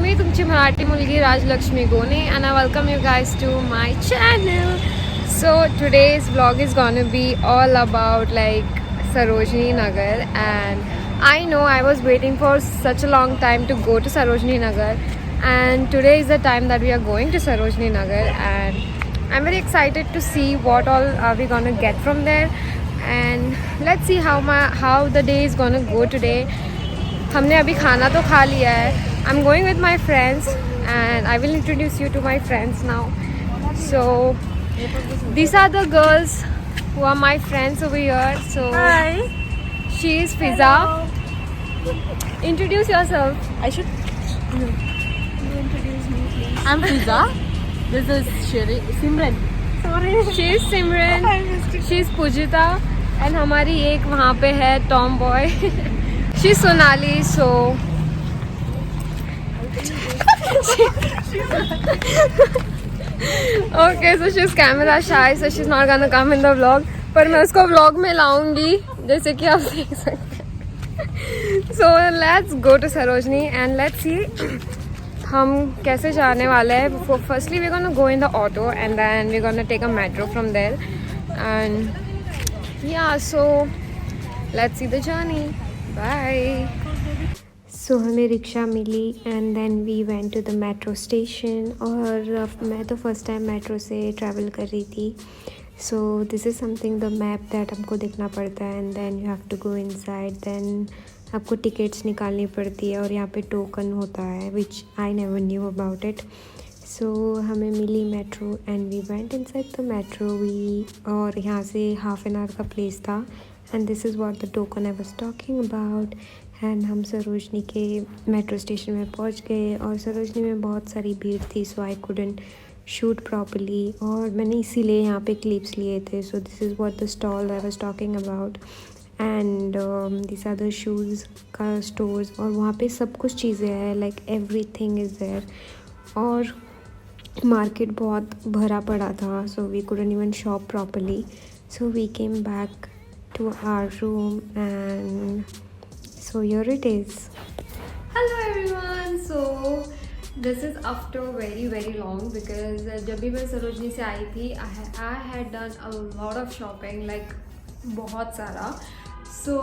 मी तुमची मराठी मुलगी Rajalakshmi गोने and I welcome you guys to my channel. So today's vlog is gonna be all about like Sarojini Nagar, and I know I was waiting for such a long time to go to Sarojini Nagar, and today is the time that we are going to Sarojini Nagar, and I'm very excited to see what all are we gonna get from there, and let's see how the day is gonna go today. हमने अभी खाना तो खा लिया है. I'm going with my friends and I will introduce you to my friends now. So these are the girls who are my friends over here. So Hi. she is Fiza. Introduce yourself. I should. You introduce me please. I'm Fiza. This is Simran. Sorry. She is Simran. She is Pujita. And हमारी एक वहाँ पे है tomboy. She is Sonali. So okay, so she's camera shy, so she's not gonna come in the vlog. पर मैं उसको vlog में लाऊंगी, जैसे कि आप देख सकते हैं. So let's go to Sarojini and let's see हम कैसे जाने वाले हैं. Firstly we're gonna go in the auto and then we're gonna take a metro from there, and yeah, so let's see the journey. Bye. So हमें rickshaw मिली and then we went to the metro station. और मैं तो first time metro से travel कर रही थी. So this is something the map that हमको देखना पड़ता है and then you have to go inside. Then आपको टिकट्स निकालनी पड़ती है और यहाँ पे टोकन होता है which I never knew about it. So हमें मिली metro and we went inside the metro. We और यहाँ से हाफ एन आवर का प्लेस था and this is what the token I was talking about. And हम सरोजनी के मेट्रो स्टेशन में पहुंच गए और सरोजनी में बहुत सारी भीड़ थी, so I couldn't shoot properly और मैंने इसीलिए यहाँ पे क्लिप्स लिए थे. So this is what the stall I was talking about and this are the shoes का स्टोर्स. और वहाँ पे सब कुछ चीज़ें हैं, लाइक एवरीथिंग इज़ देयर. और मार्केट बहुत भरा पड़ा था, so we couldn't even shop properly. So we came back to our room and so here it is. Hello everyone. So this is after very long because जब भी मैं सरोजनी से आई थी I had done a lot of shopping, like बहुत सारा. So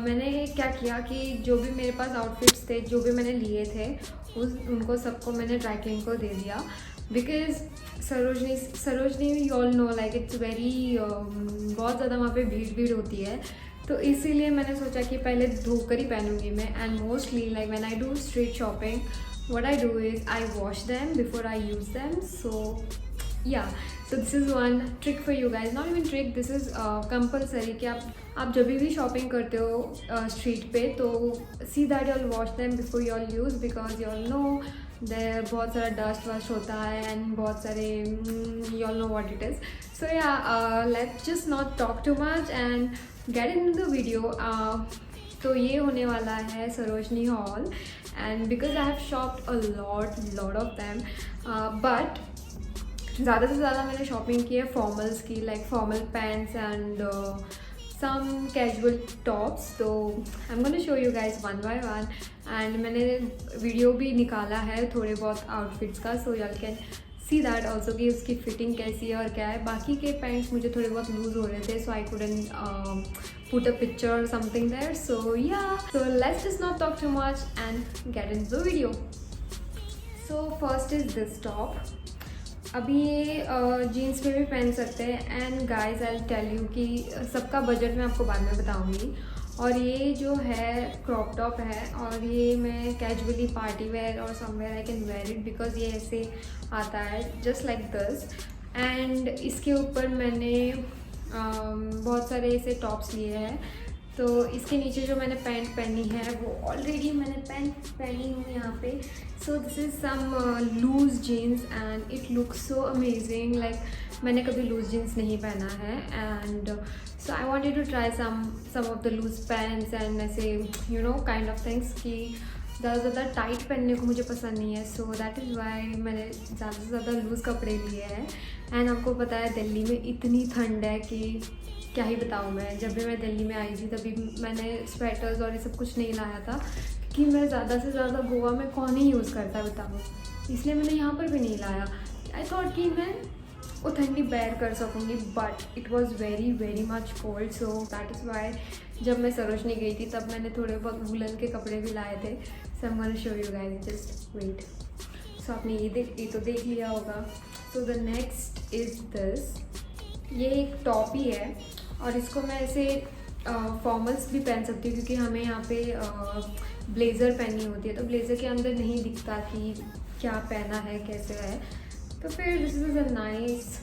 मैंने क्या किया कि जो भी मेरे पास आउटफिट्स थे, जो भी मैंने लिए थे, उनको सबको मैंने ड्राई क्लीन को दे दिया. Because Sarojini you all know like it's very बहुत ज़्यादा वहाँ पे भीड़ होती है. तो इसीलिए मैंने सोचा कि पहले धोकर ही पहनूंगी मैं. And mostly like when I do street shopping what I do is I wash them before I use them. So yeah so this is one trick for you guys. Not even trick, this is compulsory कि आप जब भी shopping करते हो street पे तो see that you all wash them before you all use, because you all know there बहुत सारा डस्ट वस्ट होता है एंड बहुत सारे you all know what it is. So yeah let's just not talk too much and get in the video. तो ये होने वाला है Sarojini haul and because I have shopped a lot of them, but ज़्यादा से ज़्यादा मैंने शॉपिंग की है फॉर्मल्स की, like formal pants and some casual tops. So I'm going to show you guys one by one and मैंने video भी निकाला है थोड़े बहुत आउटफिट्स का, so y'all can see that also कि उसकी फिटिंग कैसी है और क्या है. बाकी के पैंट्स मुझे थोड़े बहुत लूज हो रहे थे, so I couldn't put a picture or something there. So yeah, so let's just not talk too much and get into the video. So first is this top. अभी ये जीन्स में भी पहन सकते हैं and guys I tell you कि सबका budget मैं आपको बाद में बताऊंगी. और ये जो है क्रॉप टॉप है और ये मैं कैजुअली पार्टी वेयर और somewhere I can wear it because ये ऐसे आता है जस्ट लाइक दिस. एंड इसके ऊपर मैंने बहुत सारे ऐसे टॉप्स लिए हैं. तो इसके नीचे जो मैंने पैंट पहनी है वो ऑलरेडी मैंने पैंट पहनी हूँ यहाँ पे. So this is some loose jeans and it looks so amazing. Like मैंने कभी लूज जीन्स नहीं पहना है and so I wanted to try some of the loose pants and ऐसे you know kind of things कि ज़्यादा tight पहनने को मुझे पसंद नहीं है. सो दैट इज़ वाई मैंने ज़्यादा से ज़्यादा लूज़ कपड़े लिए हैं. एंड आपको पता है दिल्ली में इतनी ठंड है कि क्या ही बताऊँ मैं. जब भी मैं दिल्ली में आई थी तभी मैंने स्वेटर्स और ये सब कुछ नहीं लाया था कि मैं ज़्यादा से ज़्यादा गोवा में कौन ही यूज़ करता है बताओ, इसलिए मैंने यहाँ पर भी नहीं लाया। आई थॉट कि मैं वो ठंडी बेयर कर सकूँगी, but it was very very much cold, so that is why जब मैं सरोजनी गई थी तब मैंने थोड़े बहुत वूलन के कपड़े भी लाए थे। So I am gonna show you guys, just wait. So आपने ये तो देख लिया होगा। So the next is this, ये एक टॉप ही है और इसको मैं ऐसे फॉर्मल्स भी पहन सकती हूँ क्योंकि हमें यहाँ पे ब्लेज़र पहननी होती है, तो ब्लेज़र के अंदर नहीं दिखता कि क्या पहना है कैसे है। तो फिर this is a nice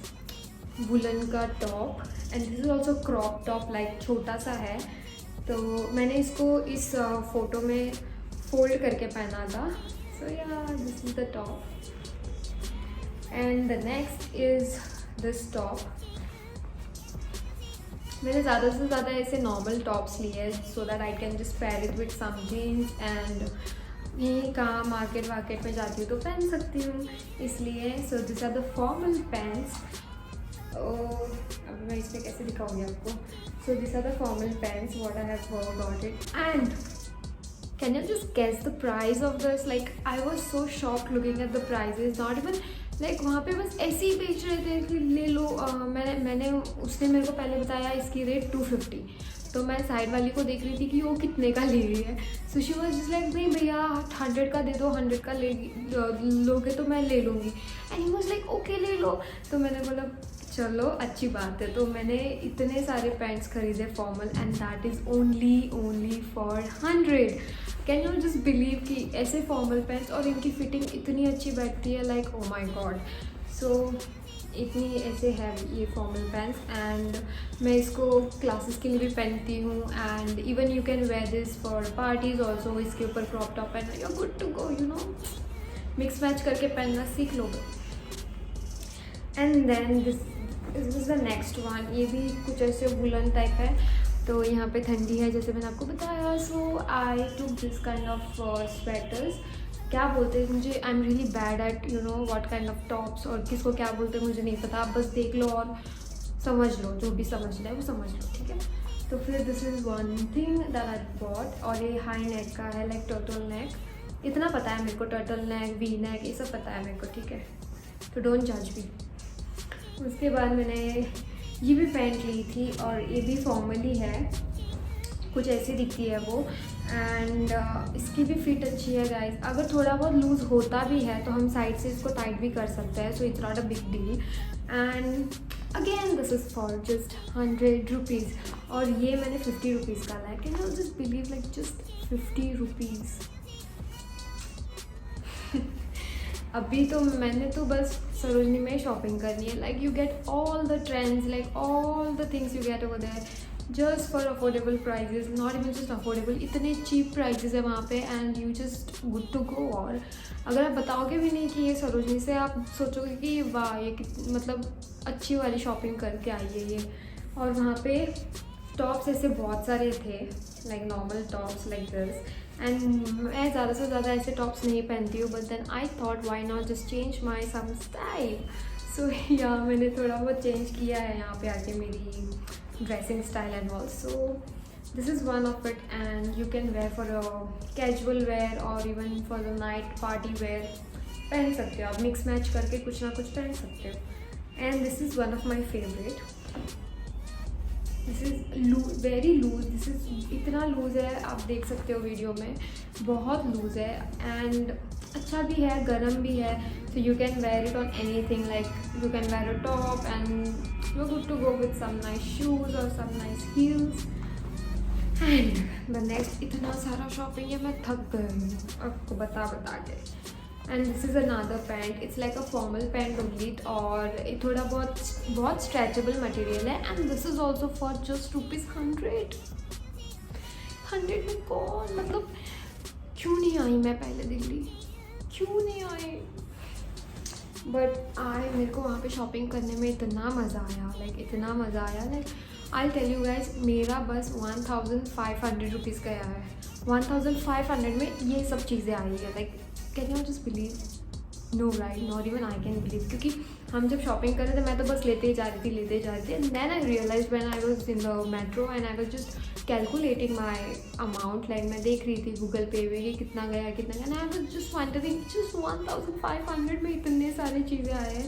woollen का top and this is also crop top, like छोटा सा है। तो मैंने इसको इस फोटो में फोल्ड करके पहना था। So yeah this is the top and the next is this top. मैंने ज़्यादा से ज़्यादा ऐसे नॉर्मल टॉप्स लिए हैं so that I can just pair it with some jeans and यहीं कहाँ मार्केट वार्केट में जाती हूँ तो पहन सकती हूँ इसलिए। So this are the formal pants. अभी मैं इस पर कैसे दिखाऊंगी आपको। So this are the formal pants what I have got it and can you just guess the price of this. Like I was so shocked looking at the prices, not even like वहाँ पे बस ऐसे ही बेच रहे थे कि ले लो। मैंने उसने मेरे को पहले बताया इसकी रेट 250, तो मैं साइड वाली को देख रही थी कि वो कितने का ले रही है। So she was just like नहीं भैया 100 का दे दो, 100 का लोगे तो मैं ले लूँगी। And he was like okay ले लो। तो मैंने बोला चलो अच्छी बात है। तो मैंने इतने सारे पैंट्स खरीदे formal and that is only for 100। Can you just believe कि ऐसे फॉर्मल पैंट्स और इनकी फिटिंग इतनी अच्छी बैठती है, लाइक ओ माई गॉड। सो इतनी ऐसे है ये फॉर्मल पैंट्स एंड मैं इसको क्लासेस के लिए भी पहनती हूँ and even you can wear this for parties also. इसके ऊपर क्रॉप टॉप पहनना, you are good to go, you know, mix match करके पहनना सीख लोगे। And then this is the next one. ये भी कुछ ऐसे वुलन टाइप है, तो यहाँ पे ठंडी है जैसे मैंने आपको बताया। So I took this kind of sweaters, क्या बोलते हैं मुझे, I am really bad at you know what kind of tops और किसको क्या बोलते हैं मुझे नहीं पता। आप बस देख लो और समझ लो, जो भी समझना है वो समझ लो, ठीक है। तो फिर this is one thing that I bot और ये हाई नेक का है, लाइक टर्टल नेक। इतना पता है मेरे को, टर्टल नेक, वी नेक, ये सब पता है मेरे को, ठीक है, तो डोंट जज मी। उसके बाद मैंने ये भी पैंट ली थी और ये भी फॉर्मली है, कुछ ऐसी दिखती है वो एंड इसकी भी फिट अच्छी है गाइस। अगर थोड़ा बहुत लूज़ होता भी है तो हम साइड से इसको टाइट भी कर सकते हैं, so it's not a big deal. And again this is for just 100 rupees और ये मैंने 50 रुपीज़ का लाया। Can you just believe, like just 50 rupees. अभी तो मैंने तो बस सरोजनी में शॉपिंग करनी है, like you get all the trends, like all the things you get over there just for affordable prices, not even just affordable, इतने चीप प्राइजेस है वहाँ पे and you just good to go. और अगर आप बताओगे भी नहीं कि ये सरोजनी से, आप सोचोगे कि वाह ये मतलब अच्छी वाली शॉपिंग करके आई है ये। और वहाँ पे टॉप्स ऐसे बहुत सारे थे, like normal tops like this and मैं ज़्यादा से ज़्यादा ऐसे टॉप्स नहीं पहनती हूँ, but then I thought why not just change my some style. So yeah मैंने थोड़ा बहुत चेंज किया है यहाँ पे आके मेरी dressing style and all. So this is one of it and you can wear for a casual wear और even for the night party wear पहन सकते हो आप, मिक्स मैच करके कुछ ना कुछ पहन सकते हो। And this is one of my favourite, this is very loose, this is इतना लूज़ है, आप देख सकते हो वीडियो में, बहुत लूज़ है एंड अच्छा भी है, गर्म भी है। So you can wear it on anything, like you can wear a top and you are good to go with some nice shoes और some nice heels. And the next, इतना सारा shopping है, मैं थक गई हूँ आपको बता के। And this is another pant, it's like a formal pant only और थोड़ा बहुत स्ट्रेचेबल मटेरियल है and this is also for just ₹100। 100 में कौन, मतलब क्यों नहीं आई मैं पहले दिल्ली, क्यों नहीं आई। बट मेरे को वहाँ पे शॉपिंग करने में इतना मज़ा आया, लाइक इतना मज़ा आया, like I tell you guys, मेरा बस 1500 रुपीज़ गया है। 1500 में ये सब चीज़ें आई है, like can you just believe, no right, not even I can believe. क्योंकि हम जब शॉपिंग कर रहे थे मैं तो बस लेते ही जा रही थी and then I realize when I was in the metro and I was just calculating my amount, like मैं देख रही थी गूगल पे में कि कितना गया and I was just wondering just 1500 में इतने सारी चीज़ें आए हैं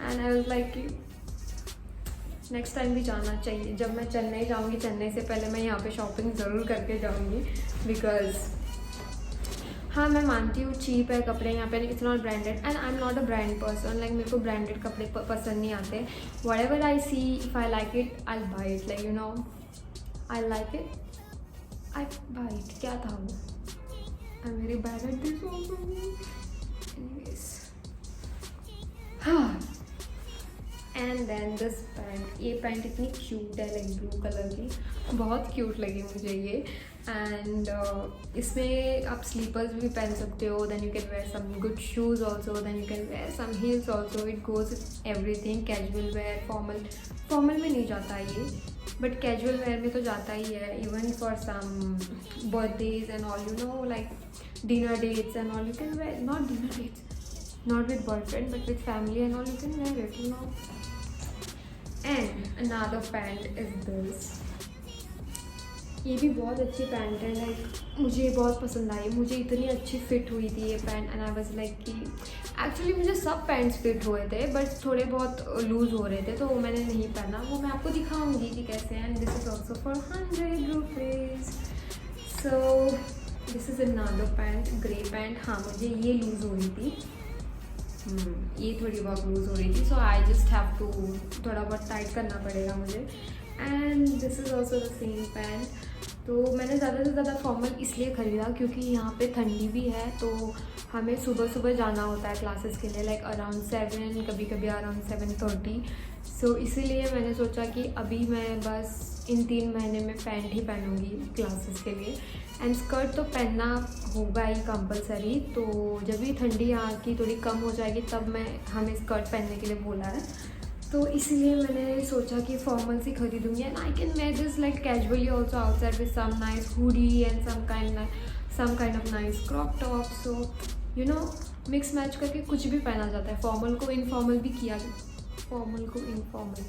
एंड आई वाज लाइक कि नेक्स्ट टाइम भी जाना चाहिए। जब मैं चेन्नई जाऊँगी, चेन्नई से पहले मैं यहाँ पे शॉपिंग ज़रूर करके जाऊँगी बिकॉज हाँ मैं मानती हूँ चीप है कपड़े यहाँ पे, it's not branded and I am not a brand person, like मेरे को ब्रांडेड कपड़े पसंद नहीं आते। What ever I C if I like it I by it, like you know I like it I by it. क्या था वो, I am very bad at this also. Anyways हाँ एंड देन दिस पैंट, ये pant इतनी cute है like blue colour की, बहुत cute लगी मुझे ये। एंड इसमें आप स्लीपर्स भी पहन सकते हो, then you can wear some good shoes also, then you can wear some heels also, it goes everything. Casual wear, formal में नहीं जाता ये, बट कैजुअल वेयर में तो जाता ही है, even for some birthdays and all, you know like dinner dates and all, you can wear, not dinner dates, not with boyfriend but with family and all, you can wear it, you know. And another pant is this, ये भी बहुत अच्छी pant है, like मुझे ये बहुत पसंद आई, मुझे इतनी अच्छी फिट हुई थी ये pant and I was like कि एक्चुअली मुझे सब पैंट्स फिट हुए थे बट थोड़े बहुत लूज़ हो रहे थे तो वो मैंने नहीं पहना, वो मैं आपको दिखाऊंगी कि कैसे हैं। And this is also for 100 rupees. So this is another pant, grey pant. हाँ मुझे ये लूज़ हो रही थी, ये थोड़ी बहुत लूज़ हो रही थी, so I just have to थोड़ा बहुत टाइट करना पड़ेगा मुझे। And this is also the same pant. तो मैंने ज़्यादा से ज़्यादा फॉर्मल इसलिए ख़रीदा क्योंकि यहाँ पे ठंडी भी है, तो हमें सुबह सुबह जाना होता है क्लासेस के लिए, लाइक अराउंड 7, कभी कभी अराउंड 7:30। सो इसीलिए मैंने सोचा कि अभी मैं बस इन 3 महीने में पैंट ही पहनूंगी क्लासेस के लिए। एंड स्कर्ट तो पहनना होगा ही कंपलसरी, तो जब भी ठंडी यहाँ की थोड़ी कम हो जाएगी तब मैं हमें स्कर्ट पहनने के लिए बोला है, तो इसीलिए मैंने सोचा कि फॉर्मल सी खरीदूंगी। And I can wear this like casually also outside with some nice hoodie and some kind of nice crop top. So you know mix match करके कुछ भी पहना जाता है, फॉर्मल को इनफॉर्मल भी किया, फॉर्मल को informal,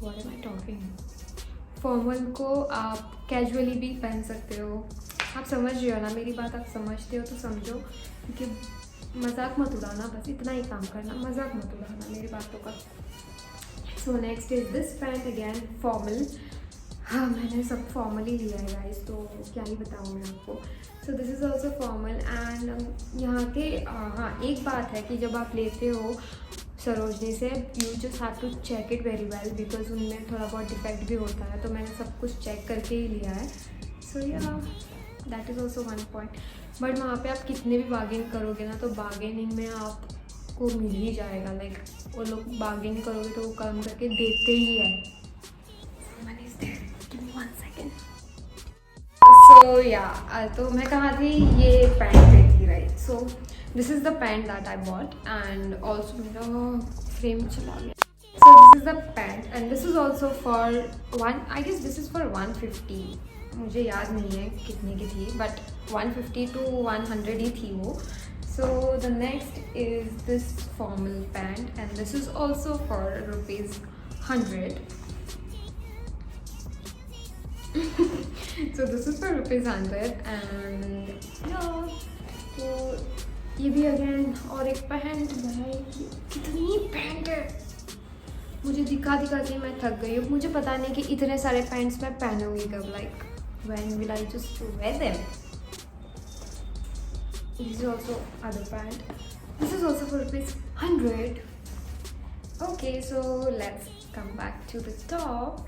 what am I talking, formal को आप कैजुअली भी पहन सकते हो। आप समझ रहे हो ना मेरी बात, आप समझते हो तो समझो, क्योंकि मजाक मत उड़ाना, बस इतना ही काम करना, मजाक मत उड़ाना मेरी बातों का। So next is this pant, again formal. हाँ मैंने सब फॉर्मल ही लिया है गाइस, तो क्या ही बताऊँ मैं आपको। So this is also formal. And यहाँ के हाँ एक बात है कि जब आप लेते हो सरोजनी से, you just have to check it very well because उनमें थोड़ा बहुत डिफेक्ट भी होता है, तो मैंने सब कुछ चेक करके ही लिया है। सो या that is also one point. But वहाँ पे आप कितने भी बार्गेन करोगे ना, तो बार्गेनिंग में आपको मिल ही जाएगा, लाइक वो लोग बार्गेन करोगे तो वो कम करके देते ही है। सो या तो मैं कहाँ थी, ये पैंट पे थी right. So this is the pant that I bought and also मेरा फ्रेम चला गया। So this is the pant and this is also for I guess this is for 150, मुझे याद नहीं है कितने की थी, बट 150 to 100 ही थी वो। सो the next is this formal pant and this is also for ₹100। So this is for ₹100 and yeah, तो ये भी अगेन और एक पैंट, भाई कितनी पैंट है, मुझे दिखा के मैं थक गई हूँ। मुझे पता नहीं कि इतने सारे पैंट्स मैं पहनूंगी कब, like when will I just wear them. This is also other pant. This is also for ₹100. Okay, so let's come back to the top.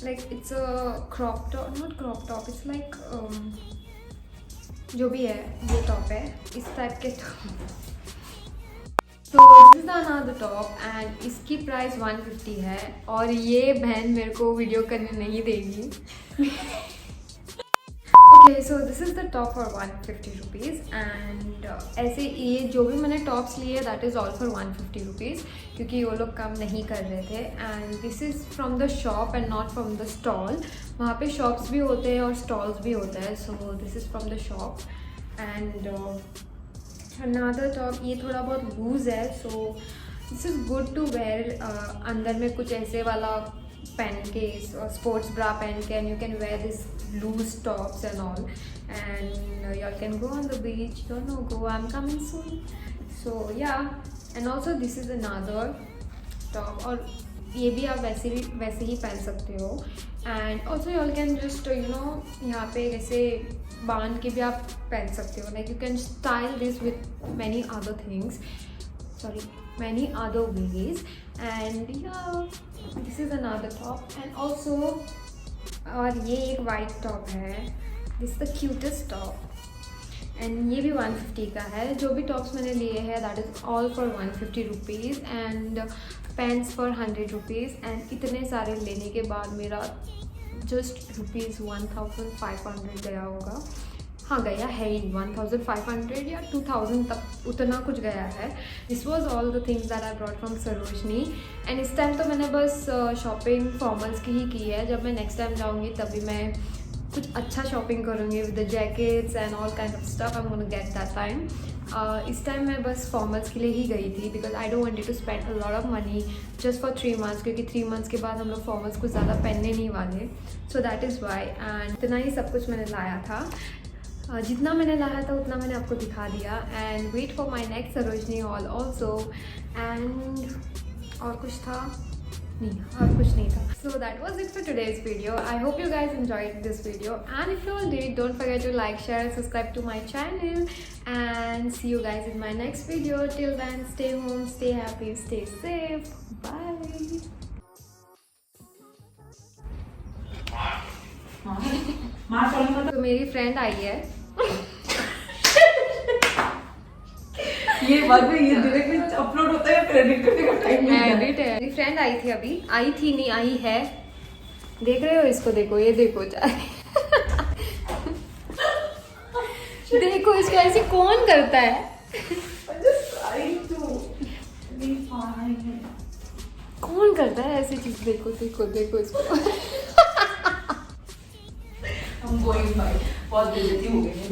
Like it's a crop top, not crop top, it's like जो भी है ये top है, इस type के top. तो this is another top and इसकी price 150 है और ये बहन मेरे को वीडियो करने नहीं देगी। Okay so this is the top for 150 rupees and ऐसे ये जो भी मैंने टॉप्स लिए that is all for 150 rupees, क्योंकि वो लोग कम नहीं कर रहे थे। And this is from the shop and not from the stall. वहाँ पे शॉप्स भी होते हैं और स्टॉल्स भी होते हैं। So this is from the shop and another top, ये थोड़ा बहुत लूज़ है, so this is good to wear. अंदर में कुछ ऐसे वाला पहन के, स्पोर्ट्स ब्रा पहन के, and you can wear this loose tops and all, and you can go on the beach, don't know, go, I am coming soon. So yeah, and also this is another top, और ये भी आप वैसे ही पहन सकते हो. And also you can just यहाँ पे ऐसे बांध के भी आप पहन सकते हो. Like you can style this with many other things, many other ways. And yeah, this is another top. And also और ये एक वाइट टॉप है, this the cutest top, and ये भी 150 का है. जो भी टॉप्स मैंने लिए हैं that is all for 150 rupees, and pants for 100 rupees. And इतने सारे लेने के बाद मेरा जस्ट रुपीज़ 1500 गया होगा. हाँ, गया है ही 1500 या 2000 तक, उतना कुछ गया है. This was all the things that I brought from Sarojini. And इस टाइम तो मैंने बस शॉपिंग फॉर्मल्स की ही की है. जब मैं नेक्स्ट टाइम जाऊँगी तभी मैं कुछ अच्छा शॉपिंग करूँगी with the jackets and all kind of stuff. I am gonna get that time. इस टाइम मैं बस फॉर्मल्स के लिए ही गई थी, because I don't wanted to spend a lot of money just for 3 months, क्योंकि 3 मंथ्स के बाद हम लोग फॉर्मल्स कुछ ज़्यादा पहनने नहीं वाले. सो दैट इज़ वाई. एंड इतना ही सब कुछ मैंने लाया था. जितना मैंने लाया था उतना मैंने आपको दिखा दिया. And wait for my next Sarojini haul also. And और कुछ था नहीं, और कुछ नहीं था. So that was it for today's video. I hope you guys enjoyed this video, and if you all did, don't forget to like, share and subscribe to my channel, and see you guys in my next video. Till then, stay home, stay happy, stay safe. Bye. तो मेरी friend I है. ये बाद में ये directly upload होता है, credit करने का टाइम नहीं है. एडिट है. मेरी फ्रेंड आई थी अभी, आई थी नहीं, आई है. देख रहे हो इसको, देखो, ये देखो देखो इसको ऐसे कौन करता है. कौन करता है ऐसी चीज. देखो देखो देखो इसको. हम गोइंग भाई, बहुत बेइज्जती हो गई है.